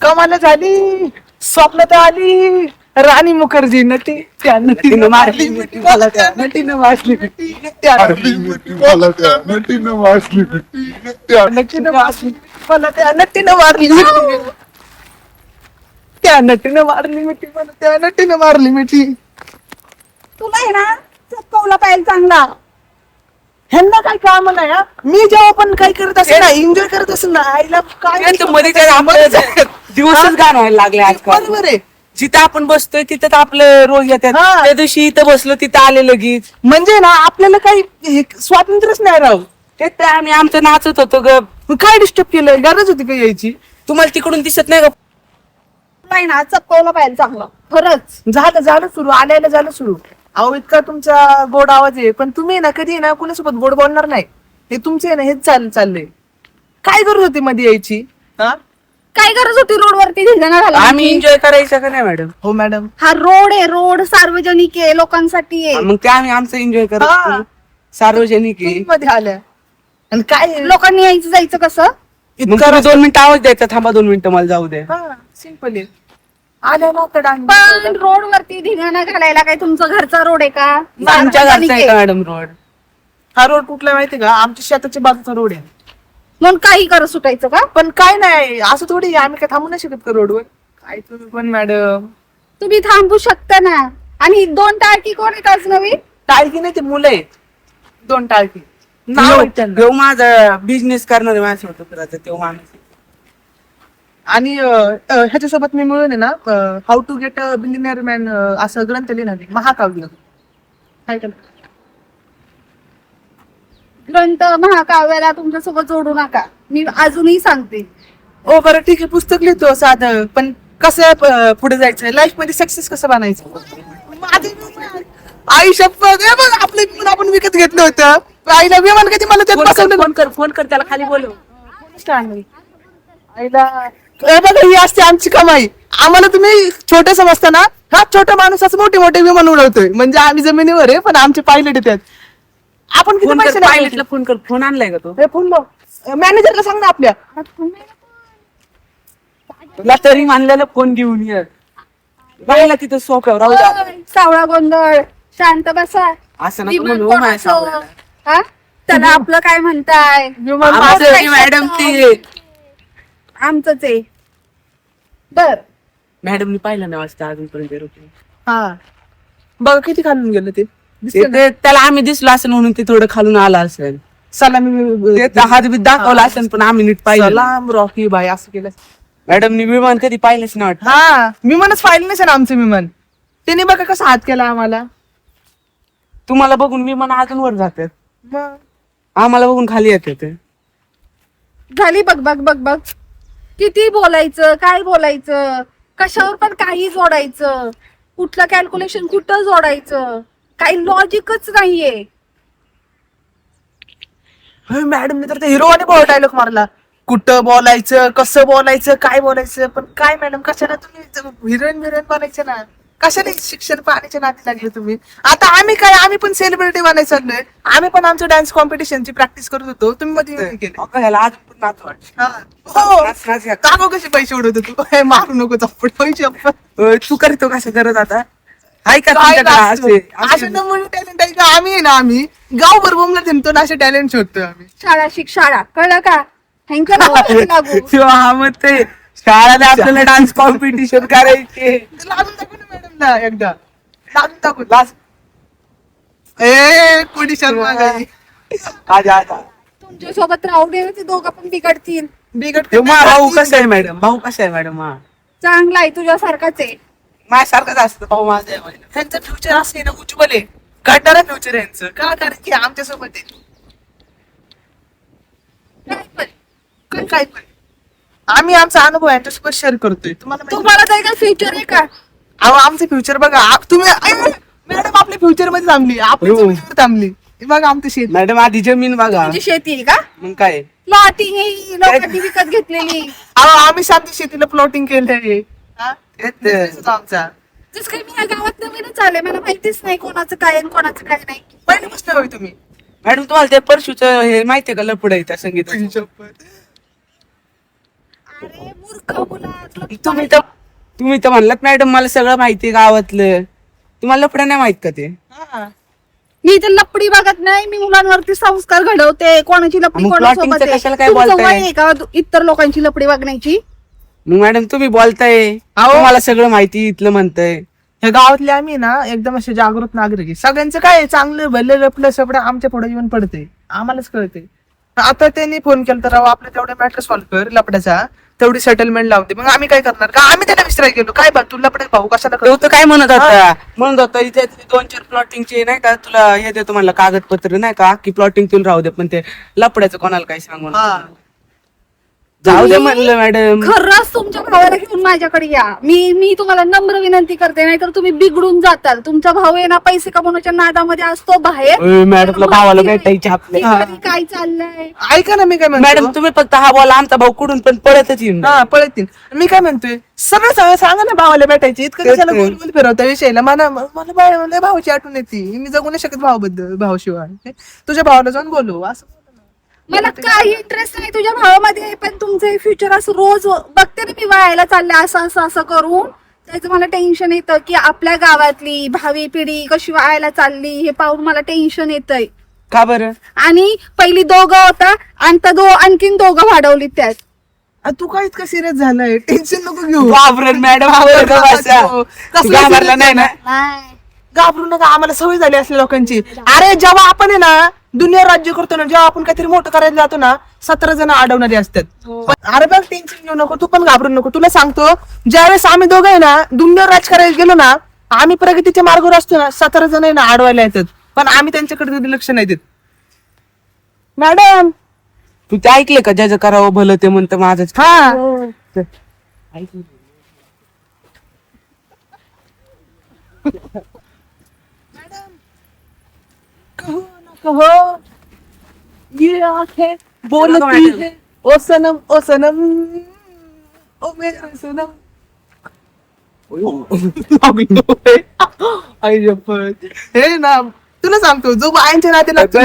कमाल झाली, स्वप्नात आली राणी मुखर्जी नटी, त्या नटीनं मारली मिठी मला, त्या नटीनं मारली मिठी, त्या मला त्या नटीनं वाचली नटीनं मारली मला, त्या नटीनं मारली मिठी, त्या नटीनं मारली मिठी मला, त्या नटीनं मारली मिठी. तुला आहे ना चपकवला पाहिजे चांगला. ह्यांना काय काम नाही हा. मी जेव्हा पण काय करत असेल ना, एन्जॉय करत असेल ना, आईला काय मध्ये काय आपलं दिवसच गाण व्हायला लागले आजकाल. बरोबर आहे. जिथं आपण बसतोय तिथं आपलं रोज येतात. हा. त्या दिवशी इथं बसलो तिथं आले लगेच. म्हणजे ना आपल्याला काही हे स्वातंत्र्यच नाही राव. ते तर आम्ही आमचं नाचत होतो ग. मग काय डिस्टर्ब केलं, गरज होती का यायची? तुम्हाला तिकडून दिसत नाही का? नाही ना चपकवला पाहिजे चांगलं खरंच. झालं सुरू, आल्याला झालं सुरू. अहो इतका तुमचा गोड आवाज आहे, पण तुम्ही ना कधी ना कुणासोबत गोड बोलणार नाही. हे तुमचे ना हेच चाललंय. काय गरज होती मध्ये यायची हा? काय गरज होती रोडवरती धिंगाणा घालायची? आम्ही एन्जॉय करायचं का नाही मॅडम? हो मॅडम. हा रोड आहे, रोड सार्वजनिक आहे, लोकांसाठी आहे. मग ते आम्ही आमचं एन्जॉय हा. करतो. सार्वजनिक आहे. मध्ये आल्या आणि काय लोकांनी यायचं जायचं कसं? मग तुम्ही 2 मिनिटं आवाज द्यायचा, थांबा 2 मिनिटं मला जाऊ द्या. हा सिंपल आहे. आल्या ना तर डान्स. पण रोडवरती धिंगाणा घालायला काय तुमचं घरचा रोड आहे का? आमच्या सार्वजनिक घरचा आहे आहे. का मॅडम रोड? हा रोड कुठला माहितीये का? आमच्या शेताच्या बाजूचा रोड आहे. मग काही करत सुटायचं का? पण काय नाही असं थोडी आहे, आम्ही काय थांबू नाही शकत का रोडवर? काय तुम्ही पण मॅडम. तुम्ही थांबू शकता ना. आणि 2 टाळकी कोण आहेत आज नवीन? टाळकी नाही, ते मुलं आहेत 2 टाळकी. नाव आहेत त्यांना. तेव्हा माझा बिझनेस करणारे माणसं होतं तर आता तेव्हा माणूस. आणि ह्याच्यासोबत मी मिळून आहे ना, how to get a billionaire man असं ग्रंथ लिहिणार आहे, महाकाव्य. काय केलं? ग्रंथ महाकाव्याला तुमच्यासोबत जोडू नका. मी अजूनही सांगते. ओ बरं ठीक आहे, पुस्तक लिहितो साधं, पण कसं पुढे जायचं, लाईफ मध्ये सक्सेस कसं बनायचं? आई शपथ, हे बघ आपलं विमान आपण विकत घेतलं होतं. आईला विमान कधी मला त्यात बसवलं. फोन कर त्याला खाली बोलव. आईला हे बघा, ही असते आमची कमाई. आम्हाला तुम्ही छोटे समजता ना, हा छोटा माणूस असं मोठे मोठे विमान उडवतोय. म्हणजे आम्ही जमिनीवर आहे, पण आमचे पायलट येतात. आपण किती फोन पैसे कर लावले? पायलटला फोन कर. फोन आणलाय का तो? हे फोन लाव, मॅनेजरला सांग ना आपल्या. तुला तरी मानलेला फोन घेऊन ये. राहिला तिथं सोफ्यावर राहू द्या. ओय, सावळा गोंधळ, शांत बसा. असं नका विमान म्हणू, माझ्या कोणाचं? सावळ्याला. हा? त्याला आपलं काय म्हणताय? विमान आमचं काय ती मॅडम ती आमचंच आहे. बर मॅडमनी पाहिलं नाही वाजता अजूनपर्यंत एरोप्लेन. हा बघा किती खालून गेलं ते. दिसलं ना? त्याला आम्ही दिसलो असेल म्हणून ते थोडं खालून आला असेल. सलामी ते हात बी दाखवला असेल पण आम्ही नीट पाहिलं. सलाम रॉकी बाय असं केलं. मॅडमनी विमान कधी पाहिलंच नाही वाटतं. हा विमानच पाहिलं नसेल आमचं विमान. त्याने बघा कसा हात केला आम्हाला. तुम्हाला बघून विमान अजून वर जातात, मग आम्हाला बघून खाली येते ते. झाली बघ बघ बघ बघ. किती बोलायचं, काय बोलायचं, कशावर पण काही जोडायचं, कुठलं कॅल्क्युलेशन कुठं जोडायचं, काही लॉजिकच नाहीये. मॅडमने तर हिरोवाने बॉल डायलॉग मारला. कुठं बोलायचं, कसं बोलायचं, काय बोलायचं. पण काय मॅडम, कशाला तुम्ही हिरोईन बनायचं ना? कशाला शिक्षण पाहण्याच्या नादी लागले तुम्ही? आता आम्ही काय, आम्ही पण सेलिब्रिटी बनायचं लागलोय. आम्ही पण आमचं डान्स कॉम्पिटिशनची प्रॅक्टिस करत होतो. तुम्ही मध्ये केलं. अगं, ह्याला आज पण नाच वाटतं. हा. हो. नाच, नाच ह्या. का कसे पैसे उडवतो तू? हे मारू नको चप्पट पैसे. तू करतो कसं करत आता? हाय का काय तुमच्याकडे असे असे नमुने टॅलेंट आहे का? आम्ही आहे ना, आम्ही गावभर बोंबला थिंडतो ना, असे टॅलेंट शोधतोय आम्ही. शाळा शिक शाळा, कळलं का? ह्यांच्या नावावर लागू. किंवा हा मग ते शाळेला आपल्याला डान्स कॉम्पिटिशन करायचे. लाजून टाकू ना मॅडमला एकदा. लाजून टाकू लाज. ए कोणी शर्मा नाही. आजा आजा. तुमच्या सोबत राहू दे, ते दोघं पण बिघडतील. बिघड तेव्हा भाऊ कसा आहे मॅडम? भाऊ कसा आहे मॅडम? हा चांगला आहे, तुझ्यासारखाच आहे. माझ्यासारखाच असतं भाऊ माझा आहे माझ्या. त्यांचं फ्युचर असं आहे ना, उज्ज्वल आहे. घडणारं फ्युचर आहे यांचं. का? कारण की आमच्यासोबत आहे. काय पण आम्ही आमचा अनुभव यांच्यासोबत शेअर करतोय. तुम्हाला माहिती- तुम्हाला तरी काय फ्युचर आहे का? अहो आमचं फ्युचर बघा. तुम्ही मॅडम आपल्या फ्युचर मध्ये थांबली, आपली हो. जमिनीवर थांबली. हे बघा आमचं शेत. मॅडम आधी जमीन बघा, तुमची शेती आहे का? मग काय. प्लॉटिंग आहे, लोकांनी विकत घेतलेली. अहो आम्ही शांती शेतीला प्लॉटिंग केलंय. हा? तेच business होता आमचा. जस काही मी या गावात नवीनच आले, मला माहितीच नाही कोणाचं काय आणि कोणाचं काय नाही. पहिले बसले होय तुम्ही. मॅडम तुम्हाला ते परशुचं हे माहितीये का? लपड आहे त्या संगीत. अरे मूर्ख मुला, तुला तुम्ही तर म्हणलात मॅडम मला सगळं माहिती गावातलं. तुम्हाला लफडं नाही माहित का ते? हा. मी तर लपडी बघत नाही, मी मुलांवरती संस्कार घडवते. कोणाची लपडी मग कोणासोबत plottingचं आहे? कशाला काय तुमचं बोलताय? वय आहे का इतर लोकांची लपडी बघण्याची? मग मॅडम तुम्ही बोलताय मला सगळं माहिती इथलं म्हणताय. ह्या गावातले आम्ही ना एकदम असे जागृत नागरिक आहे. सगळ्यांचं काय आहे, चांगलं भलं लपलं सगळं आमच्या पुढे येऊन पडते, आम्हालाच कळते. आता त्यांनी फोन केला तर राव आपलं तेवढं मॅटर सॉल्व्ह कर लपड्याचा, तेवढी सेटलमेंट लावते. मग आम्ही काय करणार का? आम्ही त्याला विसरायला गेलो काय बा तू लपडे भाऊ कशाला तो करतो? तर काय म्हणत होता इथे 2-4 प्लॉटिंगचे नाही का तुला हे देतो म्हणलं कागदपत्र नाही का की प्लॉटिंग तुला राहू दे, पण ते लपड्याचं कोणाला काय सांगून हा. जाऊ दे म्हणलं मॅडम. खरंच तुमच्या भावाला घेऊन माझ्याकडे या. मी तुम्हाला नम्र विनंती करते, नाहीतर तुम्ही बिघडून जाताल. तुमचा भाऊ आहे ना पैसे कमवण्याच्या नादामध्ये असतो बाहेर. मॅडमला भावाला भेटायचे आपले. इकडे काय चाललंय? ऐका ना मी काय म्हणतो मॅडम तुम्ही फक्त हा बोला, आमचा भाऊ कुठून पण पळतच येईल. हा पळतील. मी काय म्हणतोय सरळ सरळ सांगा ना भावाला भेटायची, इतकं तेच कशाला ते. गोल गोल फिरवता विषयला? मला मला भावाची आठवण येते, मी जगू नाही शकत भावाबद्दल भावाशिवाय. तुझ्या भावाला जाऊन बोलू असं. मला काही इंटरेस्ट नाही तुझ्या भावामध्ये, पण तुमचं फ्युचर असं रोज बघते ना मी वायाला चाललंय असं असं असं करून. त्याचं मला टेन्शन येतं की आपल्या गावातली भावी पिढी कशी वायाला चालली हे पाहून मला टेन्शन येतंय. का बरं? आणि पहिली दोघं होता आणि त्या आणखीन दोघं वाढवली त्यात. तू काय इतकं सिरियस झालंय? टेन्शन नको घेऊ. घाबरत मॅडम घाबरला नाही ना. घाबरू नका, आम्हाला सवय झाली असल्या लोकांची. अरे जेव्हा आपण आहे ना दुनिया राज्य करतो ना, जेव्हा आपण काहीतरी मोठं करायला जातो ना 17 जण अडवणारे असतात. अरे बघ टेन्शन घेऊ नको, तू पण घाबरू नको. तुला सांगतो ज्यावेळेस आम्ही दोघं आहे ना दुनियावर राज करायला गेलो ना, आम्ही प्रगतीच्या मार्गावर असतो ना 17 जण आहे ना अडवायला येतात, पण आम्ही त्यांच्याकडे लक्ष नाही देत. मॅडम तू ते ऐकले का ज्याचं करावं भलं ते म्हणतं माझंच. हा कहो ना कहो ये आंखें बोलती है ओ सनम ओ सनम ओ मेरा सनम. आई शपथ. हे ना तुला सांगतो जो बायांच्या नाते लागतो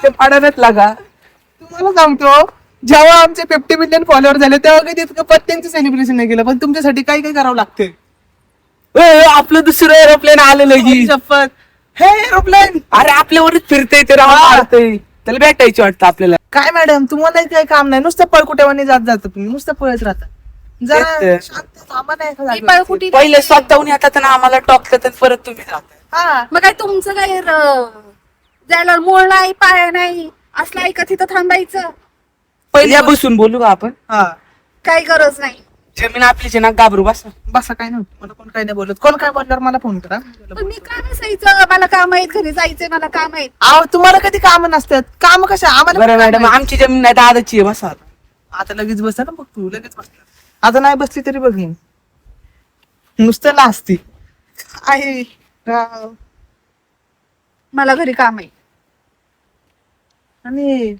पाडण्यात लागा. तुम्हाला सांगतो जेव्हा आमचे 50 मिलियन फॉलोअर झाले तेव्हा कधी इतकं पत्त्यांचं सेलिब्रेशन नाही केलं, पण तुमच्यासाठी काय काय करावं लागते. आपलं दुसरं एरोप्लेन आलं लगेच. शपथ. हे एरोप्लेन अरे आपल्यावरच फिरतय ते राहतय, त्याला भेटायची वाटतं आपल्याला. काय मॅडम तुम्हाला काही काम नाही, नुसतं पळकुट्यावानी जात जात तुम्ही, नुसतं पळत राहता. जरा तेच. शांत थांबा ना एका मी जागेवर. पळकुटी पहिले स्वतःहून येतात ना आम्हाला टॉकतात आणि परत तुम्ही जाताय. हा मग काय तुमचं काय जायला मूळ नाही पाय नाही असलं ऐकत इथं थांबायचं पहिले या बसून बोलू का आपण? हा काही गरज नाही. जमीन आपलीच आहे ना, घाबरू बसा. बसा काय नव्हतं, मला कोण काय नाही बोलत. कोण काय बोलणार मला फोन करा. पण मी काय नसायचं, मला काम आहेत घरी जायचंय, मला काम आहेत. अहो तुम्हाला कधी काम नसतात, काम कशा आम्हाला बरं पण मॅडम कामं आहेत. आमची जमीन नाही दादाची आहे, बसा आता. आता लगेच बसा ना, बघ तू लगेच बसला. आता नाही बसली तरी बघीन नुसतं लाजती आहे राव. मला घरी काम आहे. आणि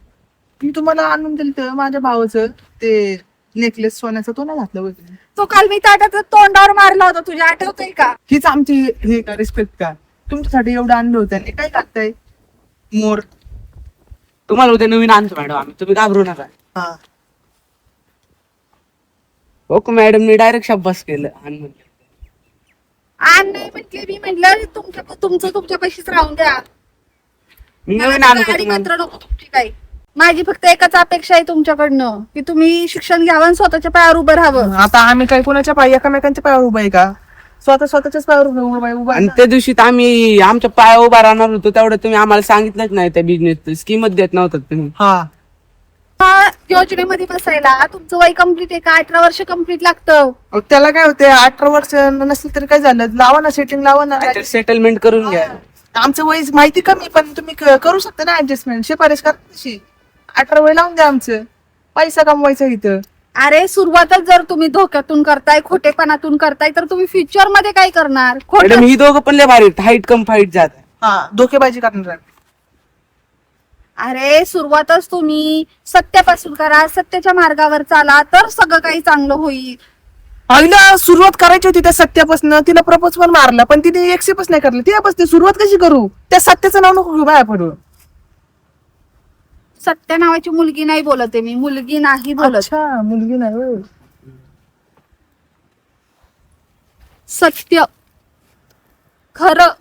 मी तुम्हाला आणून दिलं माझ्या भावाचं ते नेकलेस सोन्याचा, तो नाही घातला वगैरे. तो काल मी ताटात तोंडावर मारला होता, तुझ्या आठवतंय का? हीच आमची हे का रिस्पेक्ट का? तुमच्यासाठी एवढं आणलं होतं आणि काय लागतंय मोर. तुम्हाला उद्या नवीन आणतो मॅडम आम्ही, तुम्ही घाबरू नका. हा हो का मॅडम, मी डायरेक्ट शाब्बास केलं आणि म्हणलं आण नाही म्हटले, मी म्हटलं तुमचं तुमच्या पैशीच राहून द्या. मी मला नवीन ती आणतो गाडी तुम्हाला. मात्र नको तुमची काही. माझी फक्त एकच अपेक्षा आहे तुमच्याकडनं की तुम्ही शिक्षण घ्यावं आणि स्वतःच्या पायावर उभं राहावं. आता आम्ही काय कोणाच्या पाय एकामेकांच्या पायावर उभा आहे का? स्वतःच्याच पायावर उभा आहे आणि ना. त्या दिवशी तर आम्ही आमच्या पाया उभा राहणार होतो, तेवढं तुम्ही आम्हाला सांगितलंच नाही. त्या बिझनेस स्कीमच देत नव्हतात तुम्ही. हा या योजनेमध्ये बसायला तुमचं वय कम्प्लीट आहे का? 18 वर्ष कम्प्लीट लागतं. अहो, त्याला काय होते 18 वर्ष नसेल तरी काय झालं, लावा ना सेटिंग लावा ना. सेटलमेंट करून घ्या. आमचं वय माहिती कमी, पण तुम्ही करू शकता ना ऍडजस्टमेंट. शिफारस करा तशी. 18 वय लावून द्या आमचं, पैसा कमवायचा इथं. अरे सुरुवातच जर तुम्ही धोक्यातून करताय, खोटेपणातून करताय, तर तुम्ही फ्युचर मध्ये काय करणार? मॅडम ही दोघं पण लय भारी, हाईट कम फाईट जात. हा धोकेबाजी करणार आहे. अरे सुरुवातच तुम्ही सत्यापासून करा, सत्याच्या मार्गावर चाला, तर सगळं काही चांगलं होईल. आईला सुरुवात करायची होती त्या सत्यापासून, तिला प्रपोज पण मारला पण तिने एक्सेप्टच नाही करलं. तिच्यापासून सुरुवात कशी करू? त्या सत्याचं नाव नको घेऊ बाया पडू. सत्या नावाची मुलगी नाही बोलत आहे मी, मुलगी नाही बोलत. अच्छा मुलगी नाही होय. सत्य, खरं,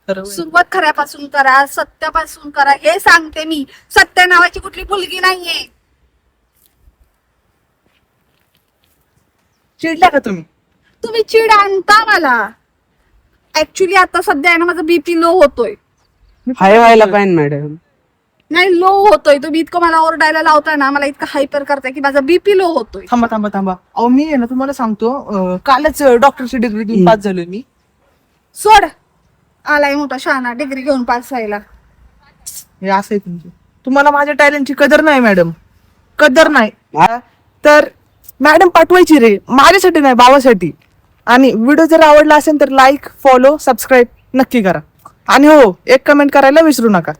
खरं होय. सुरुवात खऱ्यापासून करा, सत्यापासून करा, हे सांगते मी. सत्या नावाची कुठली मुलगी नाहीये. चिडल्या का तुम्ही? तुम्ही चिड आणता मला. ऍक्च्युली आता सध्या आहे ना माझा बीपी लो होतोय. हाय व्हायला पाहिजे मॅडम. नाही लो होतोय. तुम्ही इतकं मला ओरडायला लावताय ना, मला इतकं हायपर करताय की माझा बीपी लो होतोय. थांबा थांबा थांबा. अहो मी आहे ना तुम्हाला सांगतो, कालच डॉक्टरची डिग्री घेऊन पास झालोय मी. सोड. आलाय मोठा शहाणा डिग्री घेऊन पास व्हायला. हे असं आहे तुमचं. तुम्हाला माझ्या टॅलेंटची कदर नाही मॅडम, कदर नाही. तर मॅडम पाठवायची रे, माझ्यासाठी नाही भावासाठी. आणि व्हिडिओ जर आवडला असेल तर लाईक, फॉलो, सबस्क्राईब नक्की करा. आणि हो, एक कमेंट करायला विसरू नका.